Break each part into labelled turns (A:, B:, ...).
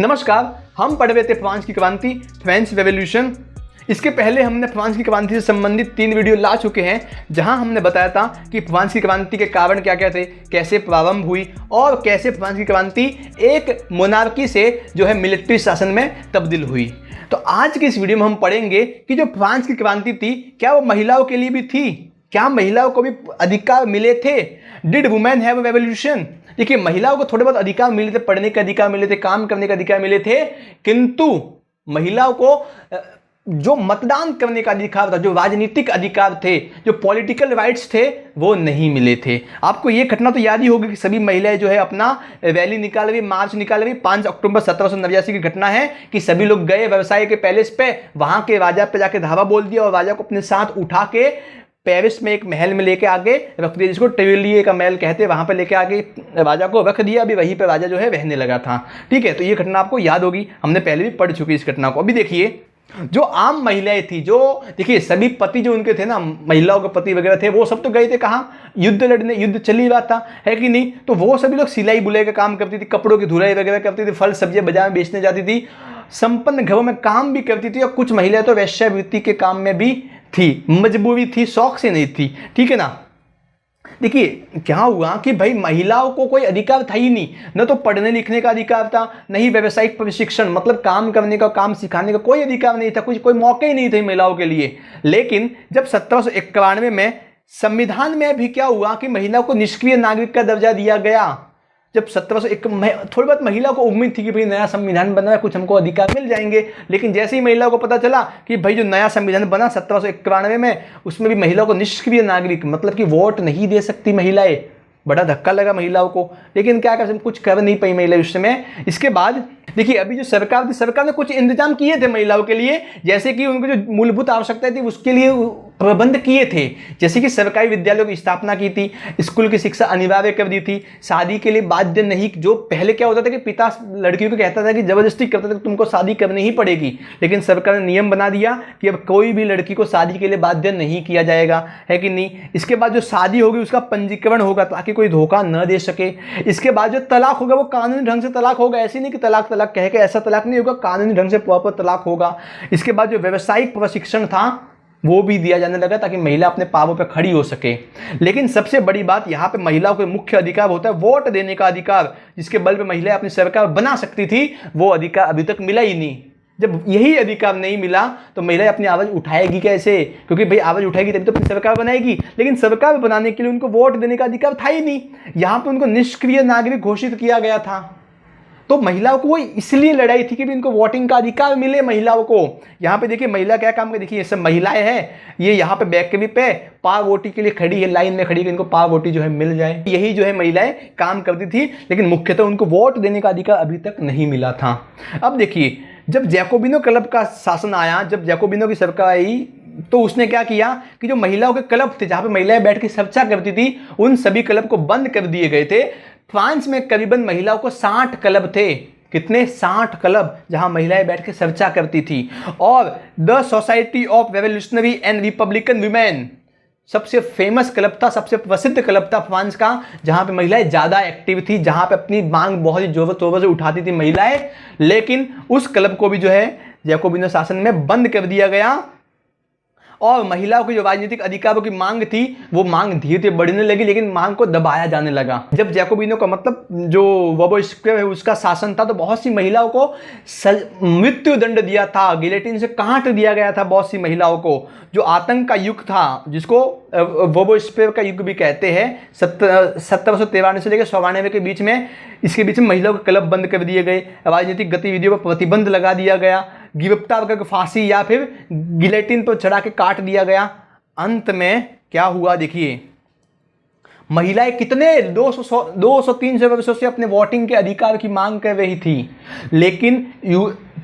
A: नमस्कार, हम पढ़ रहे थे फ्रांस की क्रांति, फ्रेंच रेवोल्यूशन। इसके पहले हमने फ्रांस की क्रांति से संबंधित 3 वीडियो ला चुके हैं, जहां हमने बताया था कि फ्रांस की क्रांति के कारण क्या क्या थे, कैसे प्रारंभ हुई और कैसे फ्रांस की क्रांति एक मोनार्की से जो है मिलिट्री शासन में तब्दील हुई। तो आज की इस वीडियो में हम पढ़ेंगे कि जो फ्रांस की क्रांति थी, क्या वो महिलाओं के लिए भी थी? क्या महिलाओं को भी अधिकार मिले थे? Did women have revolution? देखिए, महिलाओं को थोड़े बहुत अधिकार मिले थे, पढ़ने के अधिकार मिले थे, काम करने का अधिकार मिले थे, किंतु महिलाओं को जो मतदान करने का अधिकार था, जो राजनीतिक अधिकार थे, जो पॉलिटिकल राइट्स थे, वो नहीं मिले थे। आपको ये घटना तो याद ही होगी कि सभी महिलाएं जो है अपना रैली निकाल रही, मार्च निकाल रही। 5 अक्टूबर 1789 की घटना है कि सभी लोग गए व्यवसाय के पैलेस पे, वहां के राजा पे जाके धावा बोल दिया और राजा को अपने साथ उठा के पेरिस में एक महल में लेके आगे रख दिया, जिसको टेविलिए का महल कहते हैं। वहां पे लेके आगे राजा को रख दिया। अभी वहीं पे राजा जो है रहने लगा था। ठीक है, तो ये घटना आपको याद होगी, हमने पहले भी पढ़ चुकी इस घटना को। अभी देखिए, जो आम महिलाएं थी, जो देखिए सभी पति जो उनके थे ना, महिलाओं के पति वगैरह थे, वो सब तो गए थे कहाँ? युद्ध लड़ने। युद्ध चल ही रहा था, है कि नहीं? तो वो सभी लोग सिलाई बुलाई का काम करती थी, कपड़ों की धुलाई वगैरह करती थी, फल सब्जियां बाजार में बेचने जाती थी, संपन्न घरों में काम भी करती थी। और कुछ महिलाएं तो वेश्यावृत्ति के काम में भी थी, मजबूरी थी, शौक से नहीं थी। ठीक है ना? देखिए क्या हुआ कि भाई महिलाओं को कोई अधिकार था ही नहीं, न तो पढ़ने लिखने का अधिकार था, न ही व्यावसायिक प्रशिक्षण मतलब काम करने का, काम सिखाने का कोई अधिकार नहीं था, कुछ कोई मौके ही नहीं थे महिलाओं के लिए। लेकिन जब 1791 में संविधान में भी क्या हुआ कि महिलाओं को निष्क्रिय नागरिक का दर्जा दिया गया। जब 1701 में थोड़ी बहुत महिलाओं को उम्मीद थी कि भाई नया संविधान बना है, कुछ हमको अधिकार मिल जाएंगे। लेकिन जैसे ही महिलाओं को पता चला कि भाई जो नया संविधान बना 1791 में, उसमें भी महिलाओं को निष्क्रिय नागरिक मतलब कि वोट नहीं दे सकती महिलाएं, बड़ा धक्का लगा महिलाओं को। लेकिन क्या कर, कुछ कर नहीं पाई महिला उस समय। इसके बाद देखिए, अभी जो सरकार थी, सरकार ने कुछ इंतजाम किए थे महिलाओं के लिए, जैसे कि उनको जो मूलभूत आवश्यकताएं थी उसके लिए प्रबंध किए थे। जैसे कि सरकारी विद्यालयों की स्थापना की थी, स्कूल की शिक्षा अनिवार्य कर दी थी, शादी के लिए बाध्य नहीं। जो पहले क्या होता था कि पिता लड़कियों को कहता था कि जबरदस्ती करता था कि तुमको शादी करनी ही पड़ेगी, लेकिन सरकार ने नियम बना दिया कि अब कोई भी लड़की को शादी के लिए बाध्य नहीं किया जाएगा, है कि नहीं? इसके बाद जो शादी होगी उसका पंजीकरण होगा ताकि कोई धोखा न दे सके। इसके बाद जो तलाक होगा वो कानूनी ढंग से तलाक होगा, ऐसे नहीं कि तलाक तलाक कह के, ऐसा तलाक नहीं होगा, कानूनी ढंग से प्रॉपर तलाक होगा। इसके बाद जो व्यावसायिक प्रशिक्षण था वो भी दिया जाने लगा ताकि महिला अपने पांवों पर खड़ी हो सके। लेकिन सबसे बड़ी बात यहाँ पे महिलाओं को मुख्य अधिकार होता है वोट देने का अधिकार, जिसके बल पे महिलाएं अपनी सरकार बना सकती थी। वो अधिकार अभी तक मिला ही नहीं। जब यही अधिकार नहीं मिला तो महिलाएं अपनी आवाज उठाएगी कैसे? क्योंकि भाई आवाज उठाएगी तभी तो अपनी सरकार बनाएगी। लेकिन सरकार बनाने के लिए उनको वोट देने का अधिकार था ही नहीं। यहाँ पे उनको निष्क्रिय नागरिक घोषित किया गया था। तो महिलाओं को इसलिए लड़ाई थी कि भी इनको वोटिंग का अधिकार मिले महिलाओं को। यहाँ पे देखिए महिला क्या काम कर, देखिए ये सब महिलाएं हैं, ये यहाँ पे बैक पे पार वोटी के लिए खड़ी है, लाइन में खड़ी है कि इनको पार वोटी जो है मिल जाए। यही जो है महिलाएं काम करती थी, लेकिन मुख्यतः उनको वोट देने का अधिकार अभी तक नहीं मिला था। अब देखिए, जब जैकोबिनो क्लब का शासन आया, जब जैकोबिनो की सरकार आई, तो उसने क्या किया कि जो महिलाओं के क्लब थे, जहाँ पे महिलाएं बैठ के चर्चा करती थी, उन सभी क्लब को बंद कर दिए गए थे। फ्रांस में करीबन महिलाओं को 60 क्लब थे। कितने? 60 क्लब, जहां महिलाएं बैठ के चर्चा करती थी। और the society of revolutionary and Republican women सबसे फेमस क्लब था, सबसे प्रसिद्ध क्लब था फ्रांस का, जहां पे महिलाएं ज्यादा एक्टिव थी, जहां पे अपनी मांग बहुत ही जोर शोर से उठाती थी महिलाएं। लेकिन उस क्लब को भी जो है जैकोबिनो शासन में बंद कर दिया गया। और महिलाओं की जो राजनीतिक अधिकारों की मांग थी, वो मांग धीरे धीरे बढ़ने लगी, लेकिन मांग को दबाया जाने लगा। जब जैकोबिनो का मतलब जो रोबेस्पियर है उसका शासन था, तो बहुत सी महिलाओं को मृत्यु दंड दिया था, गिलेटिन से काट दिया गया था बहुत सी महिलाओं को। जो आतंक का युग था, जिसको रोबेस्पियर का युग भी कहते हैं, 1793 से लेकर 94 के बीच में, इसके बीच में महिलाओं के क्लब बंद कर दिए गए, राजनीतिक गतिविधियों पर प्रतिबंध लगा दिया गया, गिरफ्तार करके फांसी या फिर गिलेटिन पर चढ़ा के काट दिया गया। अंत में क्या हुआ देखिए, महिलाएं कितने 200-300 वर्षों से अपने वोटिंग के अधिकार की मांग कर रही थी। लेकिन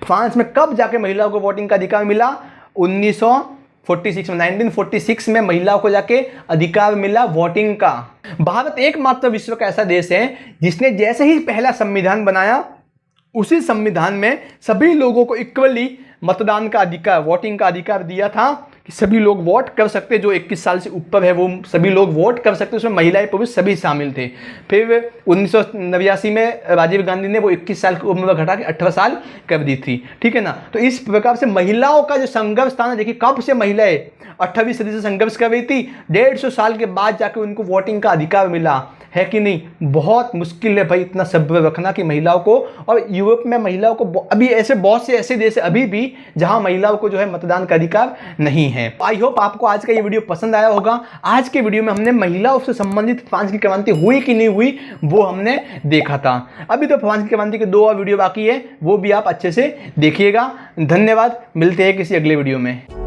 A: फ्रांस में कब जाके महिलाओं को वोटिंग का अधिकार मिला? 1946 में महिलाओं को जाके अधिकार मिला वोटिंग का। भारत एकमात्र विश्व का ऐसा देश है जिसने जैसे ही पहला संविधान बनाया, उसी संविधान में सभी लोगों को इक्वली मतदान का अधिकार, वोटिंग का अधिकार दिया था। कि सभी लोग वोट कर सकते, जो 21 साल से ऊपर है वो सभी लोग वोट कर सकते, उसमें महिलाएं पुरुष सभी शामिल थे। फिर 1989 में राजीव गांधी ने वो 21 साल की उम्र घटा के 18 साल कर दी थी, ठीक है ना। तो इस प्रकार से महिलाओं का जो संघर्ष था ना, देखिए कब से महिलाएं 18वीं सदी से संघर्ष कर रही थी, 150 साल के बाद जाके उनको वोटिंग का अधिकार मिला, है कि नहीं। बहुत मुश्किल है भाई इतना सब्र रखना कि महिलाओं को, और यूरोप में महिलाओं को अभी ऐसे बहुत से ऐसे देश अभी भी जहां महिलाओं को जो है मतदान का अधिकार नहीं है। आई होप आपको आज का ये वीडियो पसंद आया होगा। आज के वीडियो में हमने महिलाओं से संबंधित फ्रांस की क्रांति हुई कि नहीं हुई वो हमने देखा था। अभी तो फ्रांस की क्रांति के 2 और वीडियो बाकी है, वो भी आप अच्छे से देखिएगा। धन्यवाद, मिलते हैं किसी अगले वीडियो में।